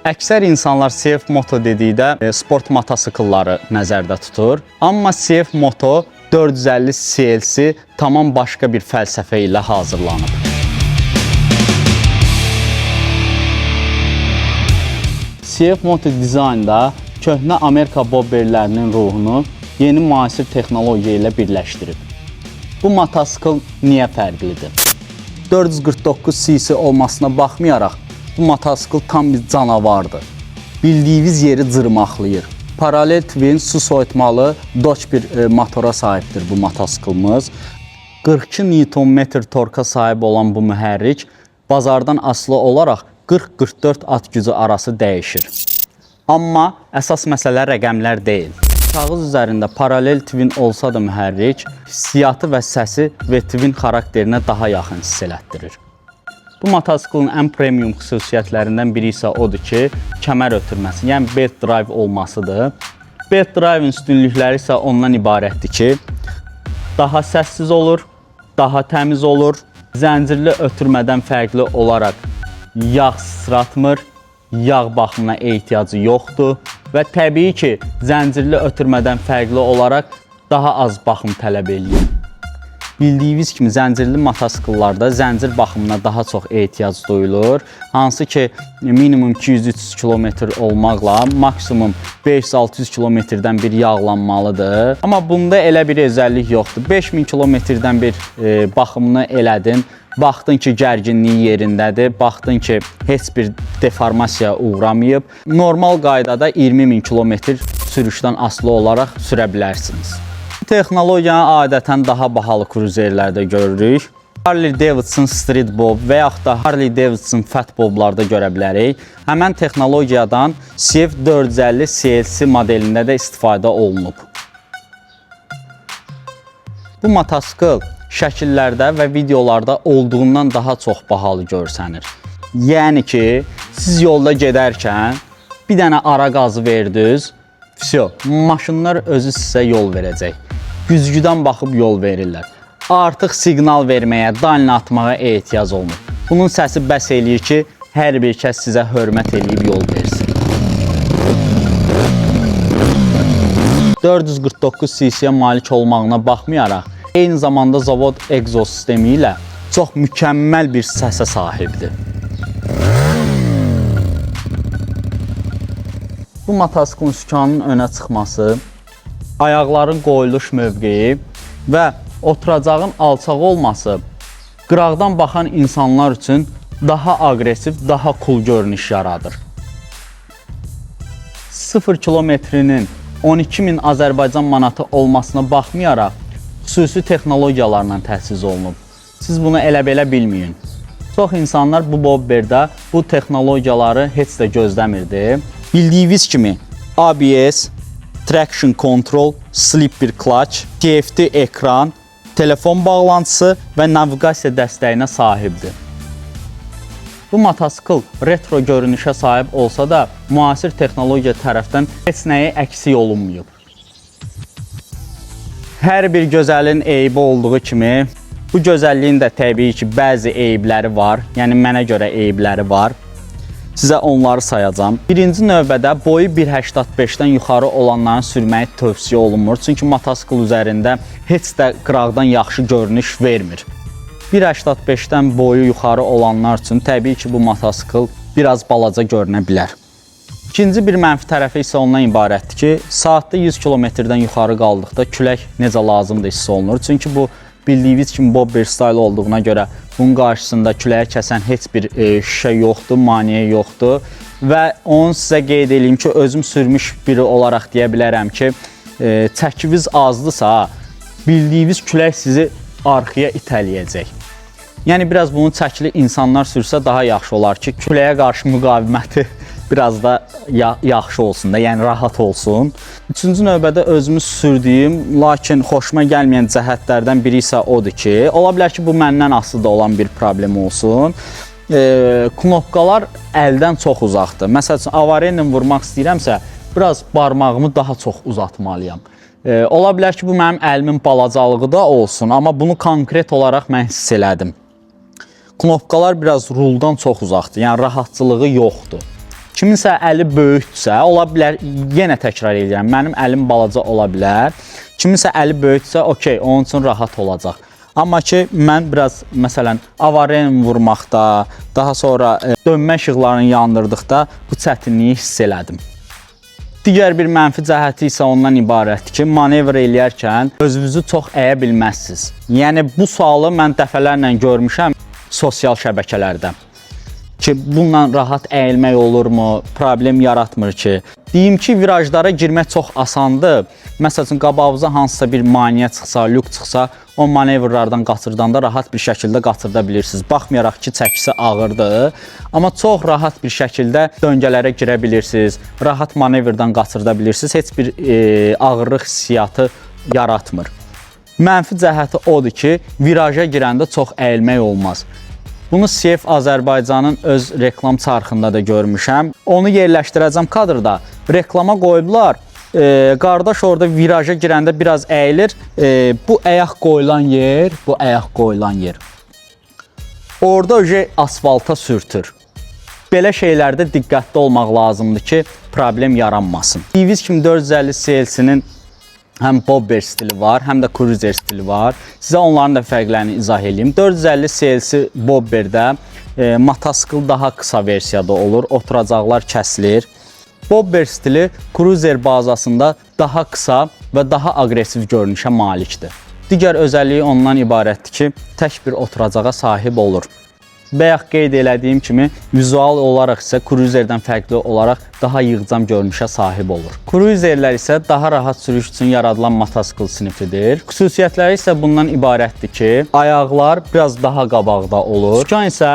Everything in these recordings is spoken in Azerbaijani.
Əksər insanlar CF Moto dedikdə sport motosikletləri nəzərdə tutur. Amma CF Moto 450 CLC tamam başqa bir fəlsəfə ilə hazırlanıb. CF Moto dizaynda köhnə Amerika bobberlərinin ruhunu yeni müasir texnologiya ilə birləşdirib. Bu motosikl niyə fərqlidir? 449 cc olmasına baxmayaraq, bu motosikl tam bir canavardır. Bildiyiniz yeri cırmaqlayır. Paralel twin su soyutmalı Dodge bir motora sahibdir bu motosiklımız. 42 Nm torka sahib olan bu mühərrik bazardan asılı olaraq 40-44 at gücü arası dəyişir. Amma əsas məsələ rəqəmlər deyil. Kağız üzərində paralel twin olsa da mühərrik, hissiyatı və səsi V-twin xarakterinə daha yaxın hiss elətdirir. Bu motosiklın ən premium xüsusiyyətlərindən biri isə odur ki, kəmər ötürməsi, yəni belt drive olmasıdır. Belt drive'ın üstünlükləri isə ondan ibarətdir ki, daha səssiz olur, daha təmiz olur, zəncirli ötürmədən fərqli olaraq yağ sıçratmır, yağ baxımına ehtiyacı yoxdur və təbii ki, zəncirli ötürmədən fərqli olaraq daha az baxım tələb edir. Bildiyiniz kimi zəncirli motosikletlərdə zəncir baxımına daha çox ehtiyac duyulur. Hansı ki, minimum 200-300 km olmaqla maksimum 500-600 km-dən bir yağlanmalıdır. Amma bunda elə bir özəllik yoxdur. 5000 km-dən bir baxımını elədin. Baxdın ki, gərginliyi yerindədir, baxdın ki, heç bir deformasiyaya uğramayıb. Normal qaydada 20.000 km sürüşdən asılı olaraq sürə bilərsiniz. Texnologiyanı adətən daha bahalı kruzerlərdə görürük. Harley-Davidson Street Bob və yaxud da Harley-Davidson Fat Boblarda görə bilərik. Həmən texnologiyadan CF 450 CLC modelində də istifadə olunub. Bu motosikl şəkillərdə və videolarda olduğundan daha çox bahalı görsənir. Yəni ki, siz yolda gedərkən bir dənə ara qazı verdiniz, maşınlar özü sizə yol verəcək. Güzgüdən baxıb yol verirlər. Artıq siqnal verməyə, dalini atmağa ehtiyac olmur. Bunun səsi bəs eləyir ki, hər bir kəs sizə hörmət eləyib yol versin. 449 cc-yə malik olmağına baxmayaraq, eyni zamanda zavod egzoz sistemi ilə çox mükəmməl bir səsə sahibdir. Bu motosiklın sükanının önə çıxması, ayaqların qoyuluş mövqeyi və oturacağın alçaq olması qıraqdan baxan insanlar üçün daha aqressiv, daha cool görünüş yaradır. 0 kilometrinin 12.000 Azərbaycan manatı olmasına baxmayaraq, xüsusi texnologiyalarla təchiz olunub. Siz bunu elə-belə bilməyin. Çox insanlar bu bobberdə bu texnologiyaları heç də gözləmirdi. Bildiyiniz kimi ABS, Traction Control, Slipper Clutch, TFT ekran, telefon bağlantısı və naviqasiya dəstəyinə sahibdir. Bu motosikl retro görünüşə sahib olsa da, müasir texnologiya tərəfdən heç nəyi əksik olunmayıb. Hər bir gözəlin eybi olduğu kimi, bu gözəlliyin də təbii ki, bəzi eyibləri var, yəni mənə görə eyibləri var. Sizə onları sayacağım. Birinci növbədə boyu 1.85-dən yuxarı olanların sürməyi tövsiyə olunmur. Çünki motosikl üzərində heç də qıraqdan yaxşı görünüş vermir. 1.85-dən boyu yuxarı olanlar üçün təbii ki, bu motosikl biraz balaca görünə bilər. İkinci bir mənfi tərəfi isə ondan ibarətdir ki, saatda 100 km-dən yuxarı qaldıqda külək necə lazımdır hiss olunur. Çünki bu bildiyiniz kimi bobber style olduğuna görə bunun qarşısında küləyə kəsən heç bir şüşə yoxdur, maneə yoxdur. Və onu sizə qeyd edeyim ki, özüm sürmüş biri olaraq deyə bilərəm ki, çəkiniz azdısa, bildiyiniz külək sizi arxaya itələyəcək. Yəni, biraz bunu çəkili insanlar sürsə daha yaxşı olar ki, küləyə qarşı müqaviməti biraz da yaxşı olsun da, yəni rahat olsun. Üçüncü növbədə özümüz sürdüyüm, lakin xoşuma gəlməyən cəhətlərdən biri isə odur ki, ola bilər ki, bu məndən asılı olan bir problem olsun. Knopkalar əldən çox uzaqdır. Məsəl üçün, avariya vurmaq istəyirəmsə, biraz barmağımı daha çox uzatmalıyam. Ola bilər ki, bu mənim əlimin balacalığı da olsun, amma bunu konkret olaraq mən hiss elədim. Knopkalar biraz ruldan çox uzaqdır, yəni rahatçılığı yoxdur. Kiminsə əli böyükdürsə, ola bilər, yenə təkrar edirəm, mənim əlim balaca ola bilər. Kiminsə əli böyükdürsə, okey, onun üçün rahat olacaq. Amma ki, mən biraz, məsələn, avarin vurmaqda, daha sonra dönmə işıqlarını yandırdıqda bu çətinliyi hiss elədim. Digər bir mənfi cəhəti isə ondan ibarətdir ki, manevr eləyərkən özünüzü çox əyə bilməzsiniz. Yəni, bu sualı mən dəfələrlə görmüşəm sosial şəbəkələrdə. Ki, bununla rahat əyilmək olurmu, problem yaratmır ki. Deyim ki, virajlara girmək çox asandır. Məsəl üçün, qabağınıza hansısa bir maneə çıxsa, lük çıxsa, o manevrlardan qaçırdanda rahat bir şəkildə qaçırda bilirsiniz. Baxmayaraq ki, çəkisi ağırdır, amma çox rahat bir şəkildə döngələrə girə bilirsiniz, rahat manevrdan qaçırda bilirsiniz, heç bir ağırlıq hissiyatı yaratmır. Mənfi cəhəti odur ki, viraja girəndə çox əyilmək olmaz. Bunu CF Azərbaycanın öz reklam çarxında da görmüşəm. Onu yerləşdirəcəm kadrda. Reklama qoyublar. Qardaş orada viraja girəndə biraz əyilir. Bu ayaq qoyulan yer, bu ayaq qoyulan yer. Orada asfalta sürtür. Belə şeylərdə diqqətli olmaq lazımdır ki, problem yaranmasın. Diviz 450 CL'sinin həm bobber stili var, həm də cruiser stili var. Sizə onların da fərqlərini izah edeyim. 450 CL'si bobberdə motosikl daha qısa versiyada olur, oturacaqlar kəsilir. Bobber stili cruiser bazasında daha qısa və daha aqressiv görünüşə malikdir. Digər özəlliyi ondan ibarətdir ki, tək bir oturacağa sahib olur. Bayaq qeyd elədiyim kimi, vizual olaraq isə cruiserdən fərqli olaraq daha yığcam görünüşə sahib olur. Cruiserlər isə daha rahat sürüş üçün yaradılan motosikl sinifidir. Xüsusiyyətləri isə bundan ibarətdir ki, ayaqlar biraz daha qabaqda olur. Sükan isə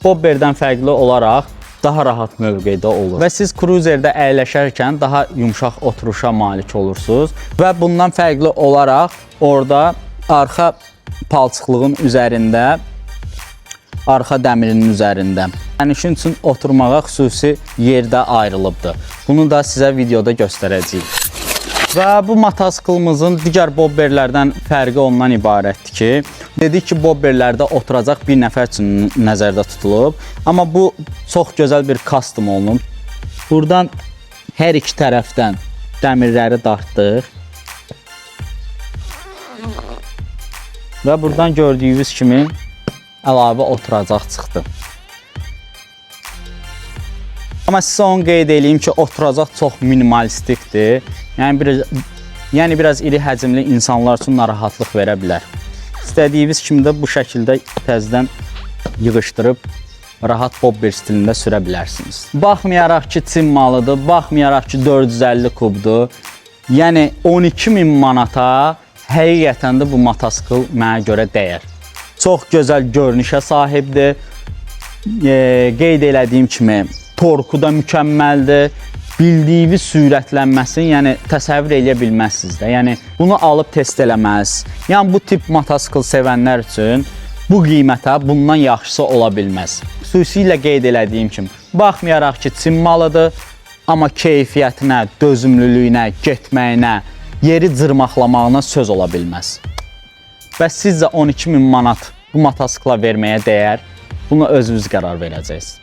bobberdən fərqli olaraq daha rahat mövqedə olur. Və siz cruiserdə əyləşərkən daha yumşaq oturuşa malik olursunuz. Və bundan fərqli olaraq orada arxa palçıqlığın üzərində, arxa dəmirinin üzərində sərnişin üçün oturmağa xüsusi yerdə ayrılıbdır. Bunu da sizə videoda göstərəcəyik. Və bu motosiklımızın digər bobberlərdən fərqi ondan ibarətdir ki, dedik ki, bobberlərdə oturacaq bir nəfər üçün nəzərdə tutulub. Amma bu çox gözəl bir custom olunub. Buradan hər iki tərəfdən dəmirləri dartdıq. Və buradan gördüyünüz kimi əlavə oturacaq çıxdı. Amma sizə onu qeyd edeyim ki, oturacaq çox minimalistikdir. Yəni biraz iri həcmli insanlar üçün narahatlıq verə bilər. İstədiyiniz kimi də bu şəkildə təzədən yığışdırıb rahat bobber stilində sürə bilərsiniz. Baxmayaraq ki, Çin malıdır, baxmayaraq ki, 450 kubdur. Yəni 12.000 manata həqiqətən də bu motosikl mənə görə dəyər. Çox gözəl görünüşə sahibdir. Qeyd elədiyim kimi torku da mükəmməldir. Bildiyiniz sürətlənməsini, yəni təsəvvür edə bilməzsiniz də. Yəni bunu alıb test eləməlisiniz. Yəni bu tip motosikl sevənlər üçün bu qiymətə bundan yaxşısı ola bilməz. Xüsusilə qeyd elədiyim kimi, baxmayaraq ki, Çin malıdır, amma keyfiyyətinə, dözümlülüyünə, getməyinə, yeri cırmaqlamağına söz ola bilməz. Və sizcə 12.000 manat bu motosikla verməyə dəyər? Buna özünüz qərar verəcəksiniz.